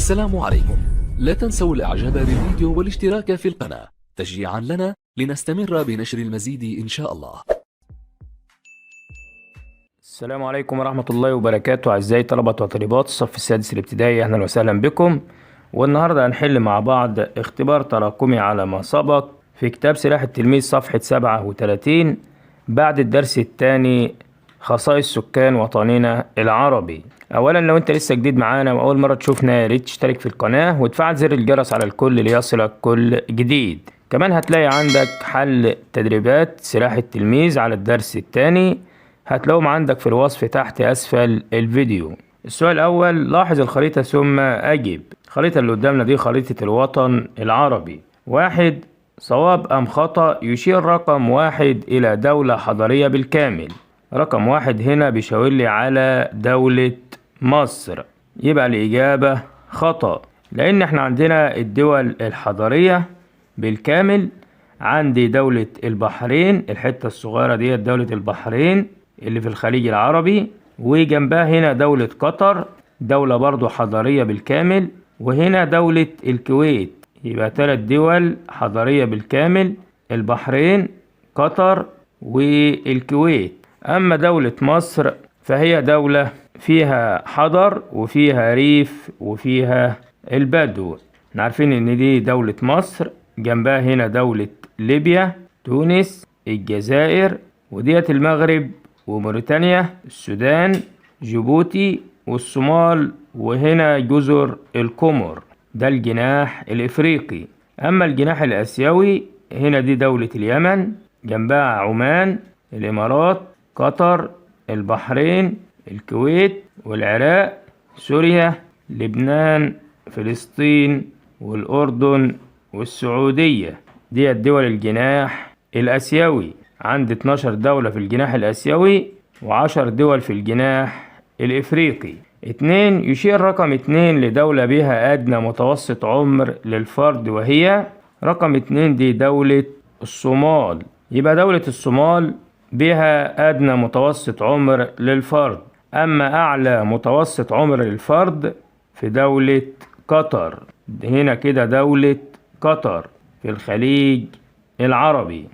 السلام عليكم. لا تنسوا الاعجاب بالفيديو والاشتراك في القناة تشجيعا لنا لنستمر بنشر المزيد ان شاء الله. السلام عليكم ورحمة الله وبركاته. أعزائي طلبة وطالبات الصف السادس الابتدائي، أهلا وسهلا بكم. والنهاردة هنحل مع بعض اختبار تراكمي على ما سبق في كتاب سلاح التلميذ صفحة 37 بعد الدرس الثاني، خصائص سكان وطننا العربي. أولا لو أنت لسه جديد معانا وأول مرة تشوفنا يا ريت تشترك في القناة وتفعل زر الجرس على الكل ليصلك كل جديد. كمان هتلاقي عندك حل تدريبات سلاح التلميذ على الدرس الثاني، هتلاقوهم عندك في الوصف تحت أسفل الفيديو. السؤال الأول، لاحظ الخريطة ثم أجب. الخريطة اللي قدامنا دي خريطة الوطن العربي. 1. صواب أم خطأ؟ يشير رقم 1 إلى دولة حضارية بالكامل. رقم 1 هنا بيشاور لي على دولة مصر، يبقى الإجابة خطأ، لأن احنا عندنا الدول الحضارية بالكامل. عندي دولة البحرين، الحتة الصغيرة دي دولة البحرين اللي في الخليج العربي، وجنبها هنا دولة قطر، دولة برضو حضارية بالكامل، وهنا دولة الكويت. يبقى 3 دول حضارية بالكامل، البحرين، قطر، والكويت. أما دولة مصر فهي دولة فيها حضر وفيها ريف وفيها البدو. عارفين ان دي دولة مصر، جنبها هنا دولة ليبيا، تونس، الجزائر، وديت المغرب وموريتانيا، السودان، جيبوتي، والصومال، وهنا جزر القمر. ده الجناح الافريقي. اما الجناح الاسيوي هنا دي دولة اليمن، جنبها عمان، الامارات، قطر، البحرين، الكويت، والعراق، سوريا، لبنان، فلسطين، والأردن، والسعودية. دي الدول الجناح الآسيوي. عندي 12 دولة في الجناح الآسيوي و10 دول في الجناح الإفريقي. 2. يشير رقم 2 لدولة بها أدنى متوسط عمر للفرد، وهي رقم 2 دي دولة الصومال. يبقى دولة الصومال بها أدنى متوسط عمر للفرد. أما أعلى متوسط عمر للفرد في دولة قطر. هنا كده دولة قطر في الخليج العربي.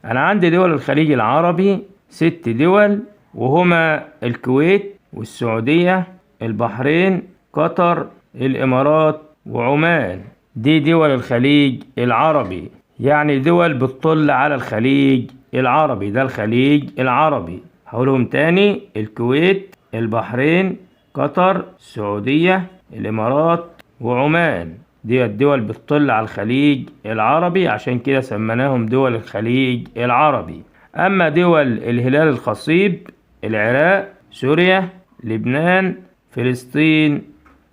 أنا عندي دول الخليج العربي 6 دول، وهما الكويت والسعودية، البحرين، قطر، الإمارات، وعمان. دي دول الخليج العربي، يعني دول بتطل على الخليج العربي. ده الخليج العربي. هقولهم تاني: الكويت، البحرين، قطر، السعودية، الإمارات، وعمان. دي الدول بتطل على الخليج العربي، عشان كده سميناهم دول الخليج العربي. أما دول الهلال الخصيب: العراق، سوريا، لبنان، فلسطين،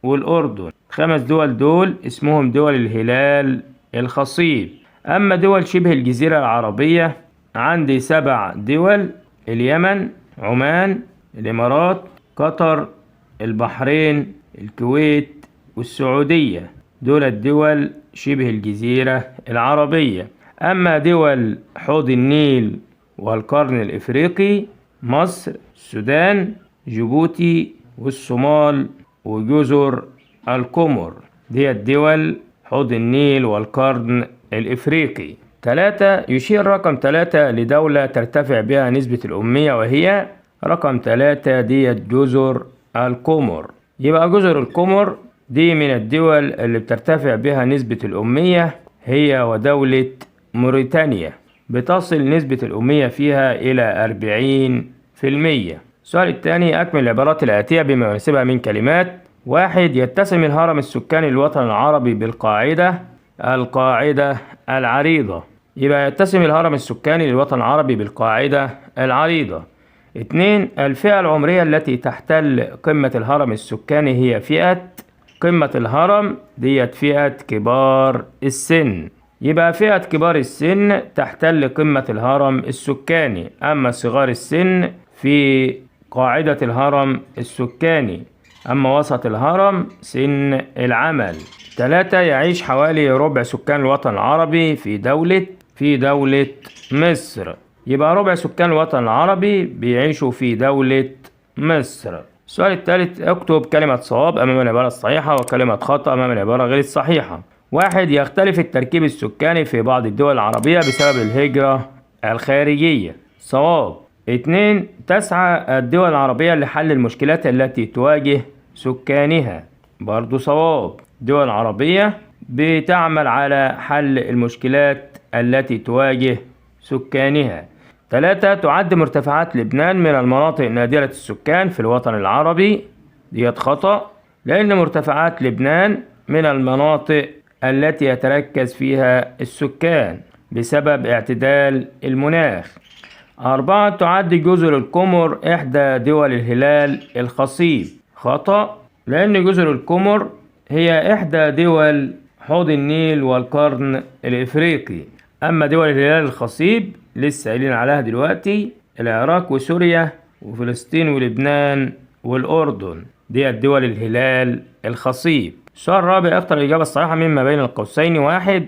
والأردن. 5 دول دول اسمهم دول الهلال الخصيب. أما دول شبه الجزيرة العربية عندي 7 دول: اليمن، عمان، الإمارات، قطر، البحرين، الكويت، والسعودية. دول الدول شبه الجزيرة العربية. أما دول حوض النيل والقرن الإفريقي: مصر، السودان، جيبوتي، والصومال، وجزر القمر. دي الدول حوض النيل والقرن الإفريقي. 3. يشير رقم 3 لدولة ترتفع بها نسبة الأمية، وهي رقم 3 دي جزر القمر. يبقى جزر القمر دي من الدول اللي بترتفع بها نسبة الأمية، هي ودولة موريتانيا، بتصل نسبة الأمية فيها إلى 40%. السؤال الثاني، أكمل العبارات الآتية بما يناسبها من كلمات. 1. يتسم الهرم السكاني للوطن العربي بالقاعدة العريضة. يبقى يتسم الهرم السكاني للوطن العربي بالقاعدة العريضة. 2. الفئة العمرية التي تحتل قمة الهرم السكاني هي فئة قمة الهرم ديت فئة كبار السن. يبقى فئة كبار السن تحتل قمة الهرم السكاني. أما صغار السن في قاعدة الهرم السكاني. أما وسط الهرم سن العمل. 3. يعيش حوالي ربع سكان الوطن العربي في دولة مصر. يبقى ربع سكان الوطن العربي بيعيشوا في دولة مصر. السؤال الثالث: اكتب كلمة صواب أمام العبارة الصحيحة وكلمة خطأ أمام العبارة غير الصحيحة. 1. يختلف التركيب السكاني في بعض الدول العربية بسبب الهجرة الخارجية. صواب. 2. تسعى الدول العربية لحل المشكلات التي تواجه سكانها. برضو صواب. الدول العربية بتعمل على حل المشكلات التي تواجه سكانها. 3. تعد مرتفعات لبنان من المناطق نادرة السكان في الوطن العربي. ديت خطأ، لأن مرتفعات لبنان من المناطق التي يتركز فيها السكان بسبب اعتدال المناخ. 4. تعد جزر القمر إحدى دول الهلال الخصيب. خطأ، لأن جزر القمر هي إحدى دول حوض النيل والقرن الإفريقي. أما دول الهلال الخصيب لسه قايلين عليها دلوقتي: العراق وسوريا وفلسطين ولبنان والأردن، دي دول الهلال الخصيب. السؤال الرابع: اختر الإجابة الصحيحة مما بين القوسين. 1.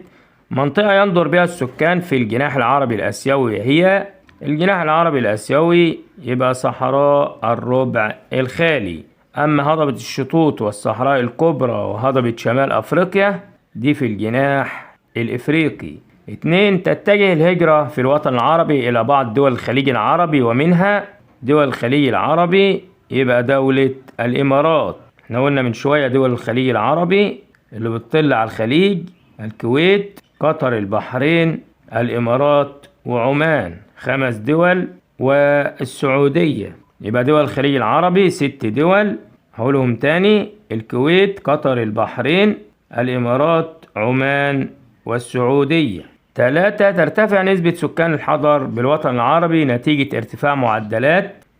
منطقة يندر بها السكان في الجناح العربي الآسيوي هي الجناح العربي الآسيوي، يبقى صحراء الربع الخالي. أما هضبة الشطوط والصحراء الكبرى وهضبة شمال أفريقيا دي في الجناح الإفريقي. 2. تتجه الهجرة في الوطن العربي إلى بعض دول الخليج العربي، ومنها دول الخليج العربي يبقى دولة الإمارات. احنا قلنا من شوية دول الخليج العربي اللي بتطل على الخليج: الكويت، قطر، البحرين، الإمارات، وعمان، 5 دول، والسعودية. يبقى دول الخليج العربي 6 دول، هقولهم تاني: الكويت، قطر، البحرين، الإمارات، عمان، والسعودية. 3. ترتفع نسبة سكان الحضر بالوطن العربي نتيجة ارتفاع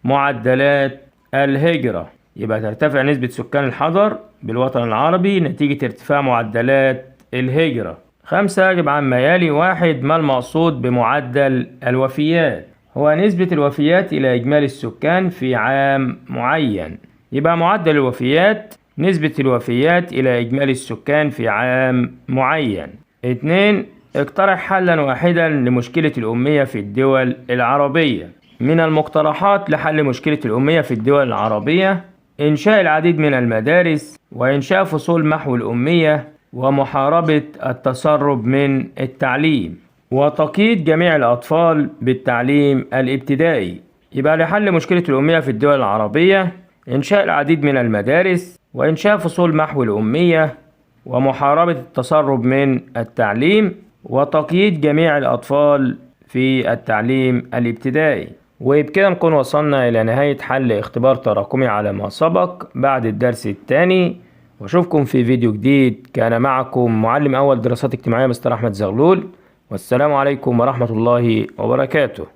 معدلات الهجرة. يبقى ترتفع نسبة سكان الحضر بالوطن العربي نتيجة ارتفاع معدلات الهجرة. 5. يجب عما يلي. 1. ما المقصود بمعدل الوفيات؟ هو نسبة الوفيات إلى إجمالي السكان في عام معين. يبقى معدل الوفيات نسبة الوفيات إلى إجمالي السكان في عام معين. 2. اقترح حلا واحدا لمشكلة الأمية في الدول العربية. من المقترحات لحل مشكلة الأمية في الدول العربية: إنشاء العديد من المدارس، وإنشاء فصول محو الأمية، ومحاربة التسرب من التعليم، وتقييد جميع الأطفال بالتعليم الابتدائي. يبقى لحل مشكلة الأمية في الدول العربية: إنشاء العديد من المدارس، وإنشاء فصول محو الأمية، ومحاربة التسرب من التعليم، وتقييد جميع الأطفال في التعليم الابتدائي. وبكده نكون وصلنا إلى نهاية حل اختبار تراكمي على ما سبق بعد الدرس الثاني، واشوفكم في فيديو جديد. كان معكم معلم أول دراسات اجتماعية مستر أحمد زغلول، والسلام عليكم ورحمة الله وبركاته.